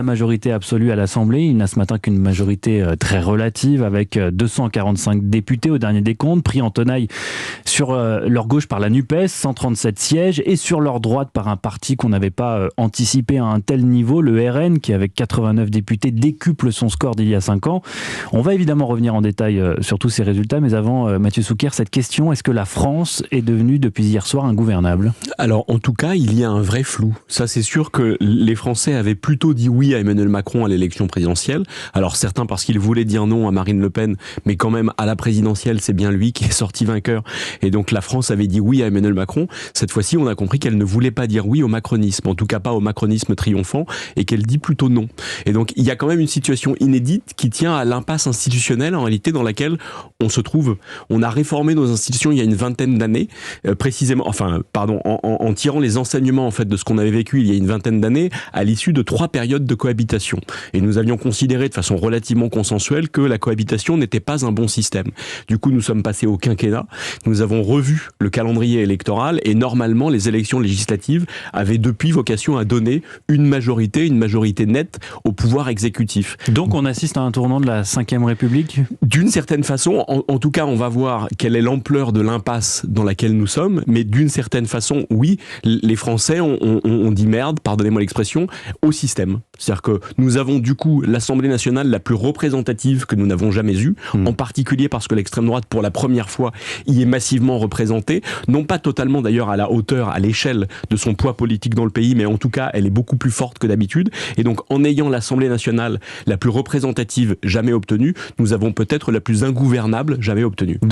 La majorité absolue à l'Assemblée, il n'a ce matin qu'une majorité très relative avec 245 députés au dernier décompte, pris en tenaille sur leur gauche par la NUPES, 137 sièges, et sur leur droite par un parti qu'on n'avait pas anticipé à un tel niveau, le RN, qui avec 89 députés décuple son score d'il y a 5 ans. On va évidemment revenir en détail sur tous ces résultats, mais avant, Mathieu Souquier, cette question, est-ce que la France est devenue depuis hier soir ingouvernable ? Alors en tout cas, il y a un vrai flou. Ça, c'est sûr que les Français avaient plutôt dit oui à Emmanuel Macron à l'élection présidentielle. Alors certains parce qu'ils voulaient dire non à Marine Le Pen, mais quand même à la présidentielle, c'est bien lui qui est sorti vainqueur. Et donc la France avait dit oui à Emmanuel Macron. Cette fois-ci, on a compris qu'elle ne voulait pas dire oui au macronisme, en tout cas pas au macronisme triomphant, et qu'elle dit plutôt non. Et donc il y a quand même une situation inédite qui tient à l'impasse institutionnelle en réalité dans laquelle on se trouve. On a réformé nos institutions il y a une vingtaine d'années, en tirant les enseignements en fait de ce qu'on avait vécu il y a une vingtaine d'années à l'issue de 3 périodes de cohabitation. Et nous avions considéré de façon relativement consensuelle que la cohabitation n'était pas un bon système. Du coup, nous sommes passés au quinquennat, nous avons revu le calendrier électoral et normalement les élections législatives avaient depuis vocation à donner une majorité nette au pouvoir exécutif. Donc on assiste à un tournant de la Ve République ? D'une certaine façon, en tout cas, on va voir quelle est l'ampleur de l'impasse dans laquelle nous sommes, mais d'une certaine façon, oui, les Français ont dit merde, pardonnez-moi l'expression, au système. C'est-à-dire que nous avons du coup l'Assemblée nationale la plus représentative que nous n'avons jamais eue, en particulier parce que l'extrême droite, pour la première fois, y est massivement représentée, non pas totalement d'ailleurs à la hauteur, à l'échelle de son poids politique dans le pays, mais en tout cas, elle est beaucoup plus forte que d'habitude. Et donc, en ayant l'Assemblée nationale la plus représentative jamais obtenue, nous avons peut-être la plus ingouvernable jamais obtenue.